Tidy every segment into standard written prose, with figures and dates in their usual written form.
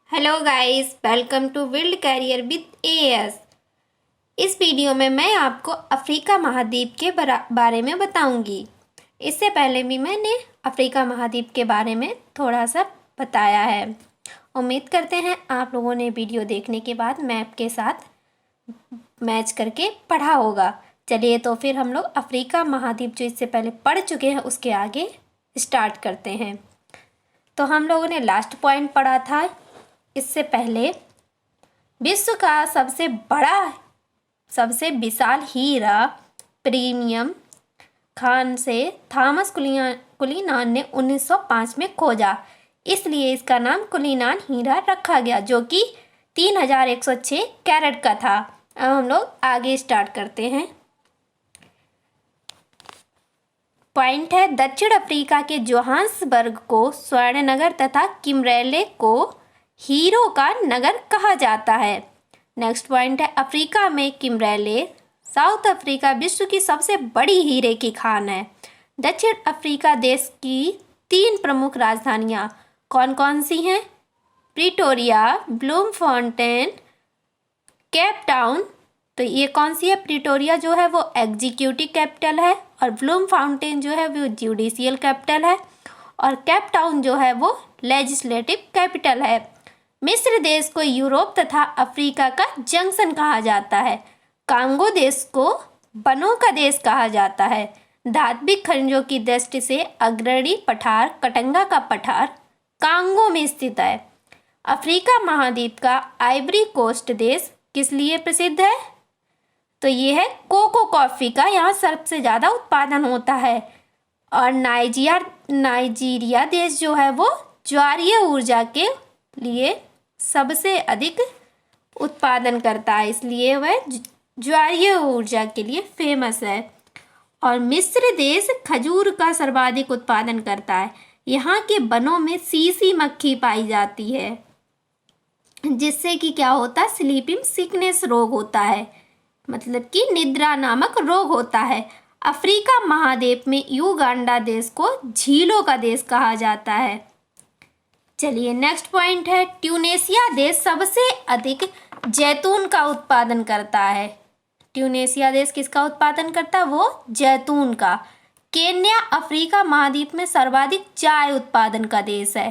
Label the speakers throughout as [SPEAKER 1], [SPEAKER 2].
[SPEAKER 1] Hello guys, welcome to world career with AS. इस video में मैं आपको अफ्रीका महाद्वीप के बारे में बताऊंगी। इससे पहले भी मैंने अफ्रीका महाद्वीप के बारे में थोड़ा सा बताया है। उम्मीद करते हैं आप लोगों ने वीडियो देखने के बाद मैप के साथ मैच करके पढ़ा होगा। चलिए तो फिर हम लोग अफ्रीका महाद्वीप जो इससे पहले पढ़ चुके हैं उसके आगे स्टार्ट करते हैं। तो हम लोगों ने लास्ट पॉइंट पढ़ा था इससे पहले, विश्व का सबसे बड़ा सबसे विशाल हीरा प्रीमियम खान से थॉमस कुलीनान ने 1905 में खोजा, इसलिए इसका नाम कुलीनान हीरा रखा गया, जो कि 3106 कैरेट का था। अब हम लोग आगे स्टार्ट करते हैं। पॉइंट है, दक्षिण अफ्रीका के जोहान्सबर्ग को स्वर्ण नगर तथा किमरेले को हीरो का नगर कहा जाता है। नेक्स्ट पॉइंट है, अफ्रीका में किमरेले साउथ अफ्रीका विश्व की सबसे बड़ी हीरे की खान है। दक्षिण अफ्रीका देश की 3 प्रमुख राजधानियां कौन कौन सी हैं? Pretoria, Bloemfontein, Cape Town. तो ये कौन सी है? प्रिटोरिया जो है वो एग्जीक्यूटिव कैपिटल है, और ब्लूमफॉन्टेन जो है वो जुडिशियल कैपिटल है, और केप टाउन जो है वो लेजिस्लेटिव कैपिटल है। मिस्र देश को यूरोप तथा अफ्रीका का जंक्शन कहा जाता है। कांगो देश को वनों का देश कहा जाता है। धात्विक खनिजों की दृष्टि से अग्रणी पठार कटंगा का पठार कांगो में स्थित है। अफ्रीका महाद्वीप का आइवरी कोस्ट देश किस लिए प्रसिद्ध है? तो ये है कोको कॉफी का यहाँ सबसे ज़्यादा उत्पादन होता है। और नाइजीरिया देश जो है वो ज्वारीय ऊर्जा के लिए सबसे अधिक उत्पादन करता है, इसलिए वह ज्वारीय ऊर्जा के लिए फेमस है। और मिस्र देश खजूर का सर्वाधिक उत्पादन करता है। यहाँ के वनों में सीसी मक्खी पाई जाती है, जिससे कि क्या होता है? स्लीपिंग सिकनेस रोग होता है, मतलब कि निद्रा नामक रोग होता है। अफ्रीका महाद्वीप में युगांडा देश को झीलों का देश कहा जाता है। चलिए नेक्स्ट पॉइंट है, ट्यूनेशिया देश सबसे अधिक जैतून का उत्पादन करता है। ट्यूनेशिया देश किसका उत्पादन करता है? वो जैतून का। केन्या अफ्रीका महाद्वीप में सर्वाधिक चाय उत्पादन का देश है।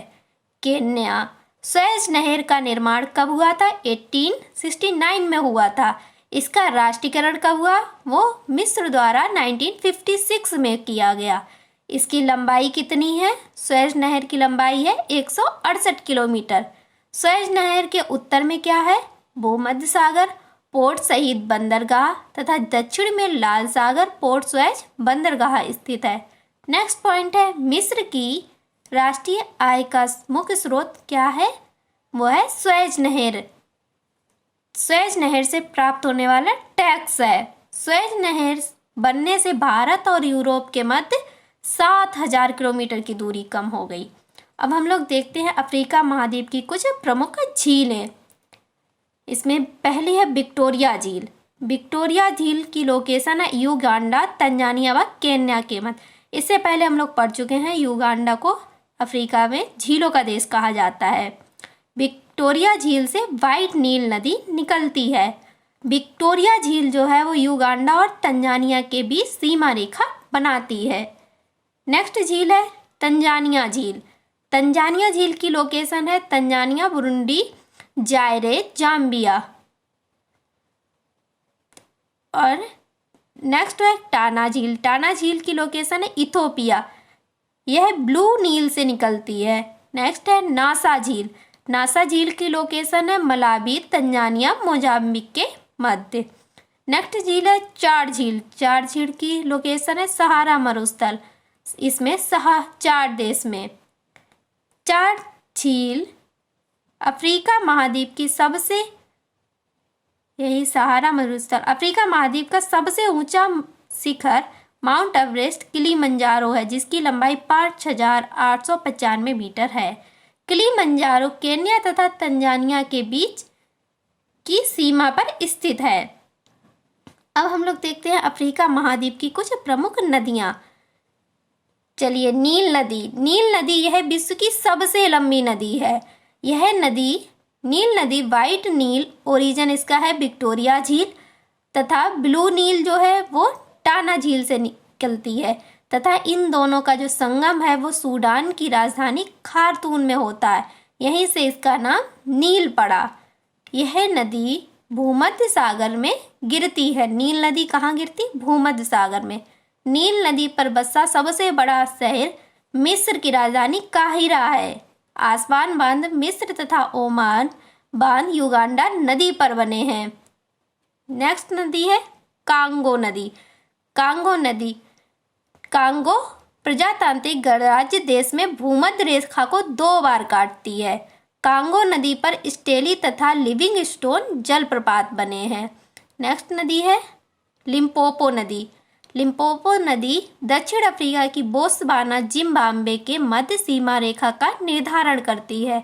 [SPEAKER 1] केन्या। सुएज नहर का निर्माण कब हुआ था? 1869 में हुआ था। इसका राष्ट्रीयकरण कब हुआ? वो मिस्र द्वारा 1956 में किया गया। इसकी लंबाई कितनी है? सुएज नहर की लंबाई है 168 किलोमीटर। सुएज नहर के उत्तर में क्या है? भूमध्य सागर, पोर्ट सईद बंदरगाह तथा दक्षिण में लाल सागर, पोर्ट सुएज बंदरगाह स्थित है। नेक्स्ट पॉइंट है, मिस्र की राष्ट्रीय आय का मुख्य स्रोत क्या है? वो है सुएज नहर। सुएज नहर से प्राप्त होने वाला टैक्स है। सुएज नहर बनने से भारत और यूरोप के मध्य 7000 किलोमीटर की दूरी कम हो गई। अब हम लोग देखते हैं अफ्रीका महाद्वीप की कुछ प्रमुख झीलें। इसमें पहली है विक्टोरिया झील। विक्टोरिया झील की लोकेशन है युगांडा, तंजानिया व केन्या के मध्य। इससे पहले हम लोग पढ़ चुके हैं, युगांडा को अफ्रीका में झीलों का देश कहा जाता है। विक्टोरिया झील से व्हाइट नील नदी निकलती है। विक्टोरिया झील जो है वो युगांडा और तंजानिया के बीच सीमा रेखा बनाती है। नेक्स्ट झील है तंजानिया झील। तंजानिया झील की लोकेशन है तंजानिया, बुरुंडी, जायरे, जाम्बिया। और नेक्स्ट है टाना झील। टाना झील की लोकेशन है इथोपिया, यह ब्लू नील से निकलती है। नेक्स्ट है नासा झील। नासा झील की लोकेशन है मलावी, तंजानिया, मोजाम्बिक के मध्य। नेक्स्ट झील है चाड झील। चाड झील की लोकेशन है सहारा मरुस्थल, इसमें चाड देश में। चाड झील अफ्रीका महाद्वीप की सबसे यही सहारा मरुस्थल अफ्रीका महाद्वीप का सबसे ऊंचा शिखर माउंट एवरेस्ट किलिमंजारो है, जिसकी लंबाई 5895 मीटर है। किलिमंजारो केन्या तथा तंजानिया के बीच की सीमा पर स्थित है। अब हम लोग देखते हैं अफ्रीका महाद्वीप की कुछ प्रमुख नदियां। चलिए, नील नदी। नील नदी यह विश्व की सबसे लंबी नदी है। यह नदी नील नदी वाइट नील ओरिजिन इसका है विक्टोरिया झील तथा ब्लू नील जो है वो टाना झील से निकलती है तथा इन दोनों का जो संगम है वो सूडान की राजधानी खार्तूम में होता है। यहीं से इसका नाम नील पड़ा। यह नदी भूमध्य सागर में गिरती है। नील नदी कहाँ गिरती? भूमध्य सागर में। नील नदी पर बसा सबसे बड़ा शहर मिस्र की राजधानी काहिरा है। आसवान बांध मिस्र तथा ओमान बांध युगांडा नदी पर बने हैं। नेक्स्ट नदी है कांगो नदी। कांगो प्रजातांत्रिक गणराज्य देश में भूमध्य रेखा को 2 बार काटती है। कांगो नदी पर स्टेली तथा लिविंगस्टोन जलप्रपात बने हैं। नेक्स्ट नदी है लिम्पोपो नदी। लिम्पोपो नदी दक्षिण अफ्रीका की बोत्सवाना जिम्बाब्वे के मध्य सीमा रेखा का निर्धारण करती है।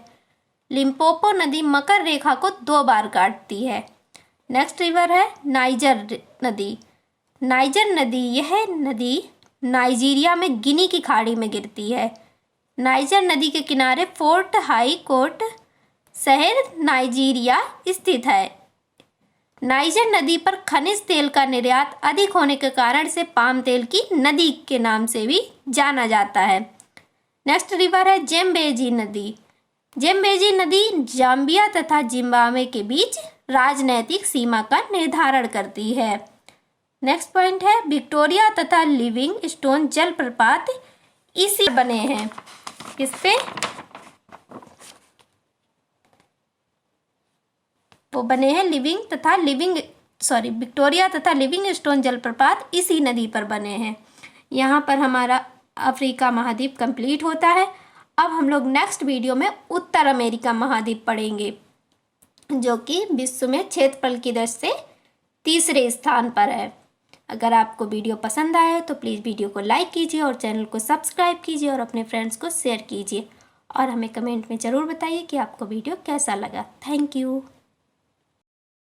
[SPEAKER 1] लिम्पोपो नदी मकर रेखा को 2 बार काटती है। नेक्स्ट रिवर है नाइजर नदी। यह नदी नाइजीरिया में गिनी की खाड़ी में गिरती है। नाइजर नदी के किनारे फोर्ट हाई कोर्ट शहर नाइजीरिया स्थित है। नाइजर नदी पर खनिज तेल का निर्यात अधिक होने के कारण से पाम तेल की नदी के नाम से भी जाना जाता है। नेक्स्ट रिवर है जेम्बेजी नदी। जेम्बेजी नदी जाम्बिया तथा जिम्बाब्वे के बीच राजनैतिक सीमा का निर्धारण करती है। नेक्स्ट पॉइंट है विक्टोरिया तथा लिविंगस्टोन जलप्रपात इसी बने हैं। किस पे? वो बने हैं विक्टोरिया तथा लिविंगस्टोन जलप्रपात इसी नदी पर बने हैं। यहाँ पर हमारा अफ्रीका महाद्वीप कंप्लीट होता है। अब हम लोग नेक्स्ट वीडियो में उत्तर अमेरिका महाद्वीप पढ़ेंगे, जो कि विश्व में क्षेत्रफल की दृष्टि से तीसरे स्थान पर है। अगर आपको वीडियो पसंद आया तो प्लीज़ वीडियो को लाइक कीजिए और चैनल को सब्सक्राइब कीजिए और अपने फ्रेंड्स को शेयर कीजिए और हमें कमेंट में ज़रूर बताइए कि आपको वीडियो कैसा लगा। Thank you.